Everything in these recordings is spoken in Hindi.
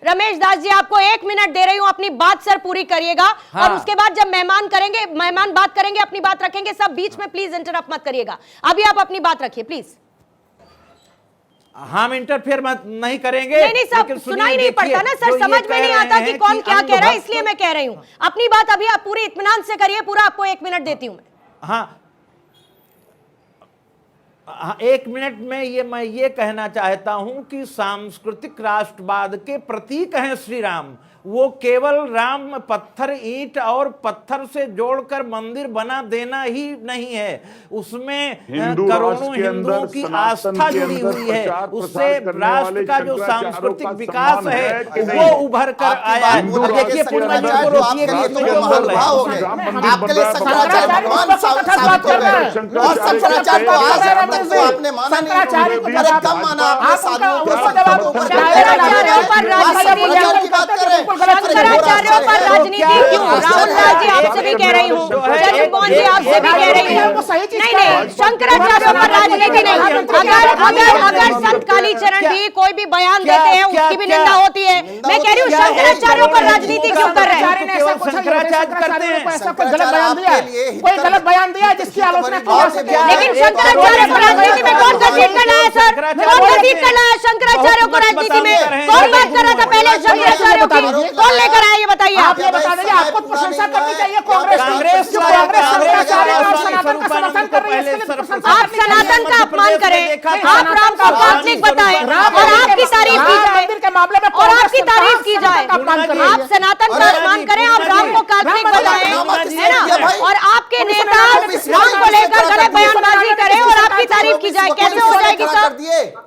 रमेश दास जी आपको 1 मिनट दे रही हूं, अपनी बात सर पूरी करिएगा। हाँ। और उसके बाद जब मेहमान बात करेंगे, अपनी बात रखेंगे, सब बीच में प्लीज इंटरप्ट मत करिएगा। अभी आप अपनी बात रखिए प्लीज। हम इंटरफेयर नहीं करेंगे। नहीं सब सुनाई नहीं पड़ता ना सर, समझ में नहीं आता कि कौन क्या कह रहा है, इसलिए मैं कह रही हूं अपनी बात अभी आप पूरी इत्मीनान से करिए, पूरा आपको 1 मिनट देती हूं मैं। हाँ 1 मिनट में मैं ये कहना चाहता हूं कि सांस्कृतिक राष्ट्रवाद के प्रतीक हैं श्री राम। वो केवल राम पत्थर ईंट और पत्थर से जोड़कर मंदिर बना देना ही नहीं है, उसमें करोड़ों हिंदुओं की आस्था जुड़ी हुई है। उससे राष्ट्र का जो सांस्कृतिक विकास है वो उभर कर आया है। देखिए शंकराचार्यों पर राजनीति क्यों? राहुल जी आपसे भी कह रही हूँ, चंद्रमोहन जी आपसे भी कह रही हूँ, नहीं शंकराचार्यों पर राजनीति नहीं। अगर संत कालीचरण भी कोई भी बयान देते हैं उसकी भी निंदा होती है। मैं कह रही हूँ शंकराचार्यों पर राजनीति क्यों कर रहे हैं? कोई गलत बयान दिया जिसकी आलोचना की जा सके, लेकिन शंकराचार्य को राजनीति में कौन घसीट कर लाया सर? कौन घसीट कर लाया शंकराचार्यों को राजनीति में? कौन बात कर रहा था पहले शंकराचार्यों की? कौन लेकर आया ये बताइए? आप ये बता दीजिए। आपको प्रशंसा करनी चाहिए कांग्रेस शंकराचार्य और सनातन का समर्थन कर रही है। आप सनातन का अपमान करें, आप राम को काल्पनिक बताएं और आपकी तारीफ की जाए, मंदिर के मामले में और आपकी तारीफ की जाए। आप सनातन का अपमान करें, आप राम को काल्पनिक बताएं, है ना? और आपके नेता राम को लेकर गलत बयानबाजी करें और आपकी तारीफ की जाए, कैसे हो जाएगी सर?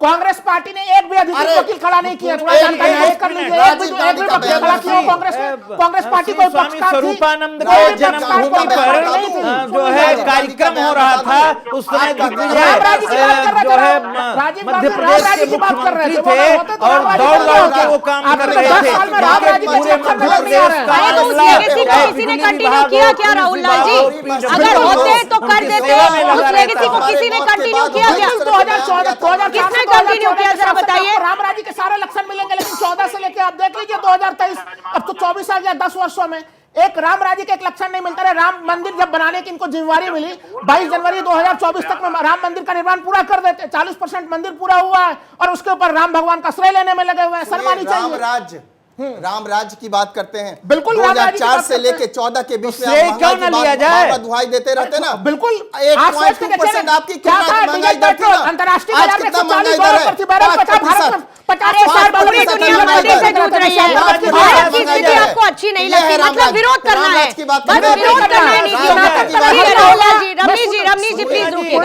कांग्रेस पार्टी ने एक भी अधिकृत वकील खड़ा नहीं किया। थोड़ा जानकारी कर लीजिए। एक भी वकील खड़ा किया कांग्रेस पार्टी को पक्षकार थी। स्वरूपानंद के जन्मभूमि पर जो है कार्यक्रम हो रहा था, उसमें जो है मध्य प्रदेश के मुख्यमंत्री थे और दौड़ के वो काम कर रहे थे। पूरे मध्य प्रदेश का किसी ने कंटिन्यू किया क्या राहुल लाल जी? अगर होते तो कर देते, उस लेगेसी को किसी ने कंटिन्यू किया क्या? 2014 किसने कंटिन्यू किया जरा बताइए। राम राज्य के सारे लक्षण मिलेंगे, लेकिन 14 से लेकर आप देख लीजिए 2023, अब तो 24 साल या 10 वर्षों में एक राम राज्य के एक लक्षण नहीं मिलता है। राम मंदिर जब बनाने की इनको जिम्मेवारी मिली 22 जनवरी 2024 तक में राम मंदिर का निर्माण पूरा कर देते। 40% मंदिर पूरा हुआ है और उसके ऊपर राम भगवान का श्रेय लेने में लगे हुए हैं। सम्मानी चाहिए। राम राज्य की बात करते हैं, बिल्कुल 2004 से लेके 14 के बीच में क्यों न लिया जाए? दुहाई देते रहते ना। बिल्कुल 1.2% आपकी कितना महंगाई दर थी ना? अंतरराष्ट्रीय आज कितना महंगाई दर है? 50% दुनिया मंदिर से जूझ रही है। भारत की स्थिति आपको अच्छी नहीं लगती, मतलब विरोध करना है, बस विरोध करना है नीतियों का। रमनी जी प्लीज रुकिए।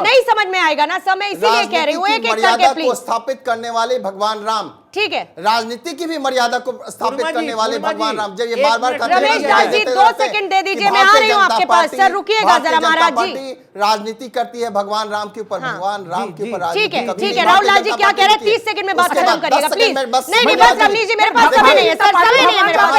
नहीं समझ में आएगा ना, समय इसीलिए कह रही हूँ, एक एक करके प्लीज। स्थापित करने वाले भगवान राम, ठीक है, राजनीति की भी मर्यादा को स्थापित करने वाले भगवान राम, जब ये बार-बार रमेश दास जी 2 सेकंड दे दीजिए, मैं आ रही हूँ आपके पास। सर रुकिएगा जरा महाराज जी। राजनीति करती है भगवान राम के ऊपर, भगवान राम के ऊपर। ठीक है राहुल लाल जी क्या कह रहे हैं? 30 सेकंड में बात खत्म करिएगा प्लीज। नहीं बस रमनी जी मेरे पास समय नहीं है सर, समय नहीं है मेरे पास।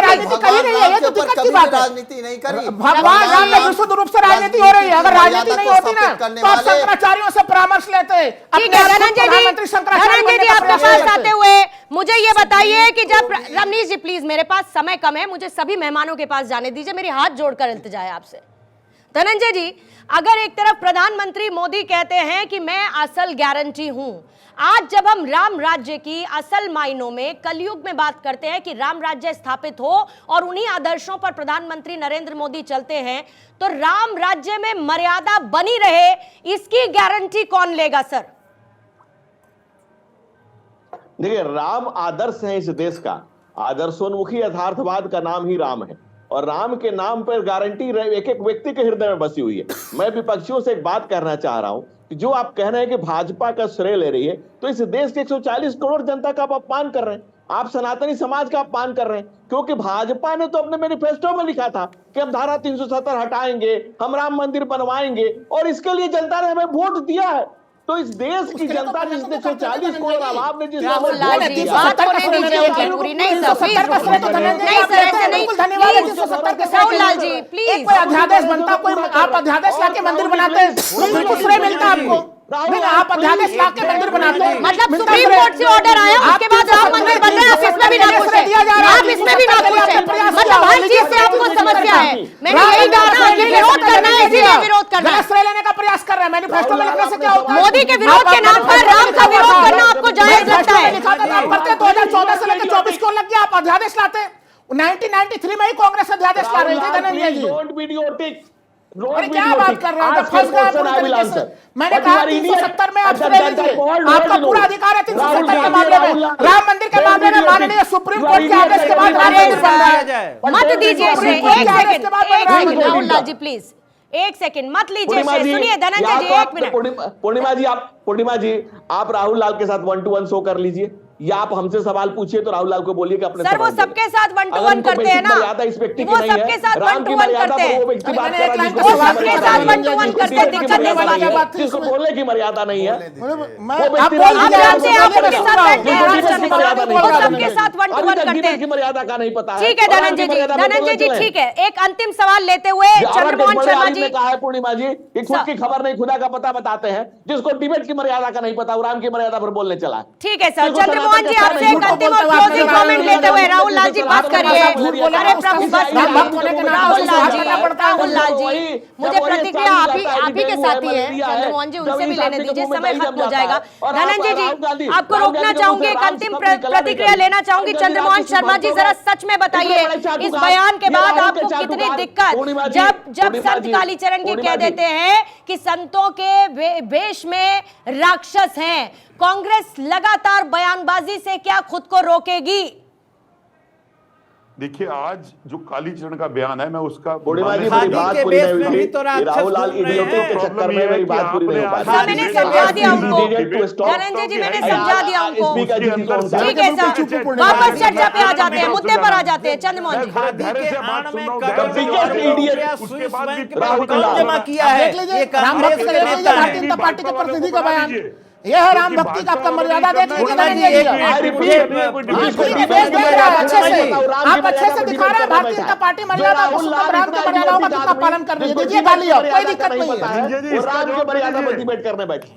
राजनीति नहीं करी, भगवान राम में विशुद्ध रूप से राजनीति हो रही है। अगर राजनीति नहीं होती ना तो आप शंकराचार्यों से परामर्श लेते। ठीक है धनंजय जी आपके पास आते हुए मुझे ये बताइए कि जब रमनीश जी प्लीज, मेरे पास समय कम है, मुझे सभी मेहमानों के पास जाने दीजिए, मेरी हाथ जोड़कर इल्तिजा है आपसे। धनंजय जी, अगर एक तरफ प्रधानमंत्री मोदी कहते हैं कि मैं असल गारंटी हूं, आज जब हम राम राज्य की असल मायनों में कलयुग में बात करते हैं कि राम राज्य स्थापित हो और उन्हीं आदर्शों पर प्रधानमंत्री नरेंद्र मोदी चलते हैं, तो राम राज्य में मर्यादा बनी रहे, इसकी गारंटी कौन लेगा सर? देखिए, राम आदर्श है इस देश का। आदर्शोन्मुखी यथार्थवाद का नाम ही राम है और राम के नाम पर गारंटी एक एक व्यक्ति के हृदय में बसी हुई है। मैं विपक्षियों से एक बात कहना चाह रहा हूं कि जो आप कह रहे हैं कि भाजपा का श्रेय ले रही है, तो इस देश के 140 करोड़ जनता का आप अपमान कर रहे हैं। आप सनातनी समाज का अपमान कर रहे हैं, क्योंकि भाजपा ने तो अपने मैनिफेस्टो में लिखा था कि हम धारा 370 हटाएंगे, हम राम मंदिर बनवाएंगे, और इसके लिए जनता ने हमें वोट दिया है। तो इस देश की जनता जिसने 140 करोड़ आवाम ने जिस अध्यादेश बनता, कोई आप अध्यादेश लाके मंदिर बनाते हैं, बिल्कुल श्रेय मिलता आपको। आप अध्यादेश लाके मंदिर बनाते हैं, मतलब सुप्रीम कोर्ट से ऑर्डर आया पार्टी के विरोध के नाम पर राम का विरोध करना आपको जायज लगता है? लिखा था आप करते 2014 से लेकर 24 क्यों लग गया? आप अध्यादेश लाते 1993 में ही कांग्रेस अध्यादेश ला रही थी धनंजय जी। अरे क्या बात कर रहे हैं? फंस गए पूरी तरीके से। मैंने कहा 370 में आप ले लीजिए, आपका पूरा अधिकार है 370 के मामले में। राम मंदिर के मामले में माननीय सुप्रीम कोर्ट के आदेश के बाद राम मंदिर बन रहा है। मत दीजिए इसे, एक सेकंड राहुल लाल जी प्लीज, एक सेकंड मत लीजिए इसे। सुनिए धनंजय जी, एक मिनट। पूर्णिमा जी आप राहुल लाल के साथ 1 to 1 शो कर लीजिए, या आप हमसे सवाल पूछिए तो राहुल लाल को बोलिए कि अपने सर वो सबके साथ 1 to 1 करते हैं ना, वो सबके साथ 1 to 1 करते हैं, वो सबके साथ 1 to 1 करते हैं। दिक्कत इस बात की जिसको बोलने की मर्यादा नहीं है, आप जानते हैं, आप उनके साथ बैठते हैं, वो सबके साथ 1 to 1 करते हैं। मर्यादा का नहीं पता है। ठीक है धनंजय जी ठीक है। एक अंतिम सवाल लेते हुए चंद्रमोहन शर्मा जी ने कहा है पूर्णिमा जी कि खुद की खबर नहीं खुदा का पता बताते हैं, जिसको डिबेट की मर्यादा का नहीं पता, वो राम की मर्यादा पर बोलने चला। ठीक है सर। चंद्रमोहन जी आपसे एक अंतिम और क्लोजिंग कमेंट लेते हुए राहुल लाल जी बात करिए। अरे प्रभु बस राहुल लाल जी मुझे प्रतिक्रिया आप ही के साथ ही है। चंद्रमोहन जी उनसे भी लेने दीजिए, समय खत्म हो जाएगा। धनंजय जी आपको रोकना चाहूंगी, एक अंतिम प्रतिक्रिया लेना चाहूंगी। चंद्रमोहन शर्मा जी जरा सच में बताइए इस बयान के बाद आपको कितनी दिक्कत, जब संत कालीचरण जी कह देते हैं कि संतों के वेश में राक्षस हैं, कांग्रेस लगातार बयानबाजी से क्या खुद को रोकेगी? देखिए आज जो कालीचरण का बयान है, मैं उसका राहुल लाल इडियोटिक के चक्कर में मेरी बात पूरी नहीं हो पाती। मैंने समझा दिया उनको, धनंजय जी मैंने समझा दिया उनको। ठीक है सर, वापस चर्चा पे आ जाते हैं, मुद्दे पर आ जाते हैं। चंद्रमोहन जी जमा किया है, राम भक्त से लेकर भारतीय जनता पार्टी के प्रतिनिधि का बयान, यह है राम भक्ति का। आपका मर्यादा देख लीजिए आप अच्छे से दिखा रहे हैं भारतीय जनता पार्टी मर्यादा, राम की मर्यादाओं का कितना पालन कर रही है। दीजिए गाली, कोई दिक्कत नहीं है। राम की मर्यादा पर डिबेट करने बैठे।